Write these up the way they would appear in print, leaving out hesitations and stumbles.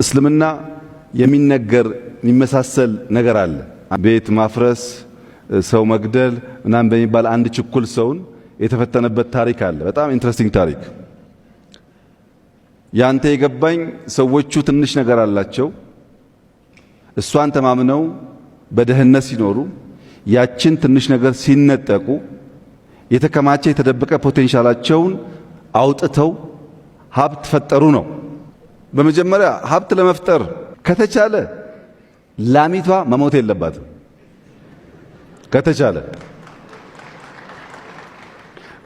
እስልምና የሚነገር የሚመሳሰል ነገር አለ። ቤት ማፍረስ፣ ሰው መግደል ምናምን በሚባል አንድ ችኩል ሰውን የተፈተነበት ታሪክ አለ። በጣም ኢንትረስቲንግ ታሪክ። ያንተ የገባኝ ሰዎቹ ትንሽ ነገር አላቸው። እሷን ተማምነው በደህንነት ሲኖሩ ያችን ትንሽ ነገር ሲነጠቁ የተከማቸ የተደበቀ ፖቴንሻላቸውን አውጥተው ሀብት ፈጠሩ ነው። በመጀመሪያ ሀብት ለመፍጠር ከተቻለ ላሚቷ መሞት የለባትም። ከተቻለ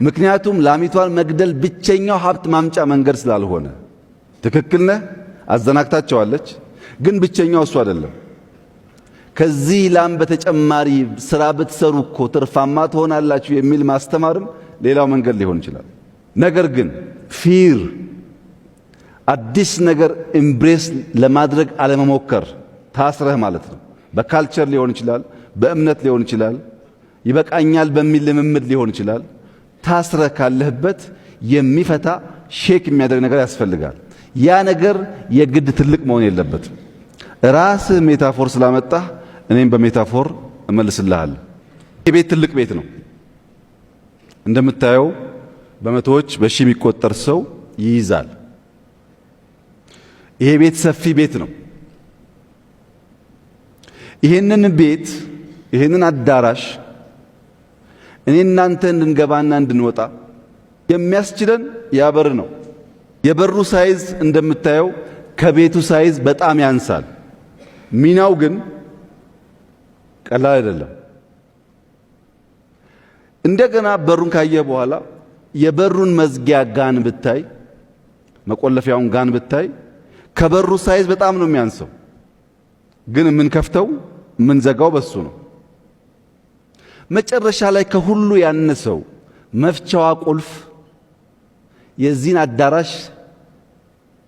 ምክንያቱም ላሚቷን መግደል ብቸኛው ሀብት ማምጫ መንገድ ስላልሆነ። ትክክል ነህ፣ አዘናግታቸዋለች። ግን ብቸኛው እሱ አይደለም። ከዚህ ላም በተጨማሪ ስራ ብትሰሩ እኮ ትርፋማ ትሆናላችሁ የሚል ማስተማርም ሌላው መንገድ ሊሆን ይችላል። ነገር ግን ፊር አዲስ ነገር ኢምብሬስ ለማድረግ አለመሞከር ታስረህ ማለት ነው። በካልቸር ሊሆን ይችላል፣ በእምነት ሊሆን ይችላል፣ ይበቃኛል በሚል ልምምድ ሊሆን ይችላል። ታስረህ ካለህበት የሚፈታ ሼክ የሚያደርግ ነገር ያስፈልጋል። ያ ነገር የግድ ትልቅ መሆን የለበትም። ራስህ ሜታፎር ስላመጣህ እኔም በሜታፎር እመልስልሃለሁ። ይህ ቤት ትልቅ ቤት ነው። እንደምታየው በመቶዎች በሺህ የሚቆጠር ሰው ይይዛል። ይሄ ቤት ሰፊ ቤት ነው። ይሄንን ቤት ይሄንን አዳራሽ እኔ እናንተ እንድንገባና እንድንወጣ የሚያስችለን ያበር ነው። የበሩ ሳይዝ እንደምታየው ከቤቱ ሳይዝ በጣም ያንሳል። ሚናው ግን ቀላል አይደለም። እንደገና በሩን ካየ በኋላ የበሩን መዝጊያ ጋን ብታይ፣ መቆለፊያውን ጋን ብታይ ከበሩ ሳይዝ በጣም ነው የሚያንሰው። ግን የምንከፍተው የምንዘጋው በሱ ነው። መጨረሻ ላይ ከሁሉ ያነሰው መፍቻዋ ቁልፍ የዚህን አዳራሽ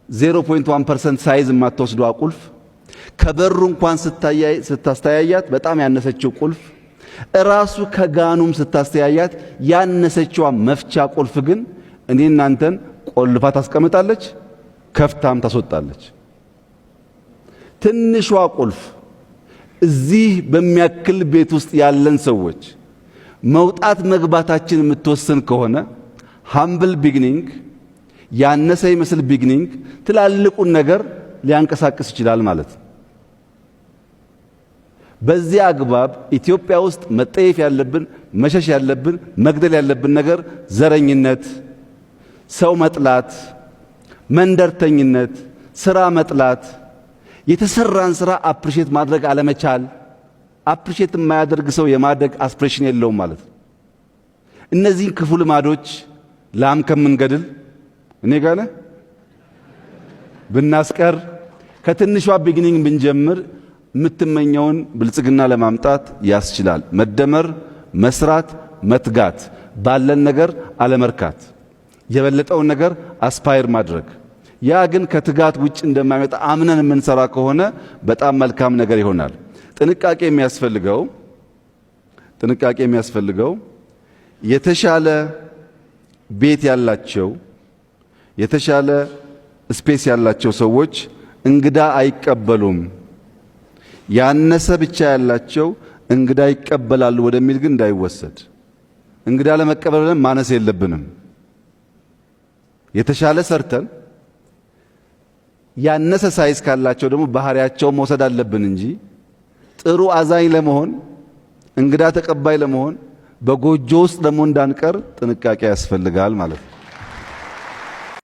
0.1% ሳይዝ የማትወስደዋ ቁልፍ ከበሩ እንኳን ስታስተያያት በጣም ያነሰችው ቁልፍ እራሱ ከጋኑም ስታስተያያት ያነሰችዋ መፍቻ ቁልፍ ግን እኔ እናንተን ቆልፋ ታስቀምጣለች፣ ከፍታም ታስወጣለች። ትንሿ ቁልፍ እዚህ በሚያክል ቤት ውስጥ ያለን ሰዎች መውጣት መግባታችን የምትወስን ከሆነ ሃምብል ቢግኒንግ ያነሰ ይመስል ቢግኒንግ ትላልቁን ነገር ሊያንቀሳቅስ ይችላል ማለት ነው። በዚህ አግባብ ኢትዮጵያ ውስጥ መጠየፍ ያለብን መሸሽ ያለብን መግደል ያለብን ነገር ዘረኝነት፣ ሰው መጥላት፣ መንደርተኝነት፣ ስራ መጥላት፣ የተሰራን ስራ አፕሪሼት ማድረግ አለመቻል። አፕሪሼት የማያደርግ ሰው የማደግ አስፕሬሽን የለውም ማለት ነው። እነዚህን ክፉ ልማዶች ላም ከምንገድል እኔ ጋር ነህ ብናስቀር ከትንሿ ቢግኒንግ ብንጀምር የምትመኘውን ብልጽግና ለማምጣት ያስችላል። መደመር፣ መስራት፣ መትጋት፣ ባለን ነገር አለመርካት፣ የበለጠውን ነገር አስፓየር ማድረግ። ያ ግን ከትጋት ውጭ እንደማይመጣ አምነን የምንሰራ ከሆነ በጣም መልካም ነገር ይሆናል። ጥንቃቄ የሚያስፈልገው የተሻለ ቤት ያላቸው የተሻለ ስፔስ ያላቸው ሰዎች እንግዳ አይቀበሉም። ያነሰ ብቻ ያላቸው እንግዳ ይቀበላሉ ወደሚል ግን እንዳይወሰድ። እንግዳ ለመቀበል ብለን ማነስ የለብንም። የተሻለ ሰርተን ያነሰ ሳይዝ ካላቸው ደግሞ ባህሪያቸው መውሰድ አለብን እንጂ ጥሩ አዛኝ ለመሆን እንግዳ ተቀባይ ለመሆን በጎጆ ውስጥ ደግሞ እንዳንቀር ጥንቃቄ ያስፈልጋል ማለት ነው።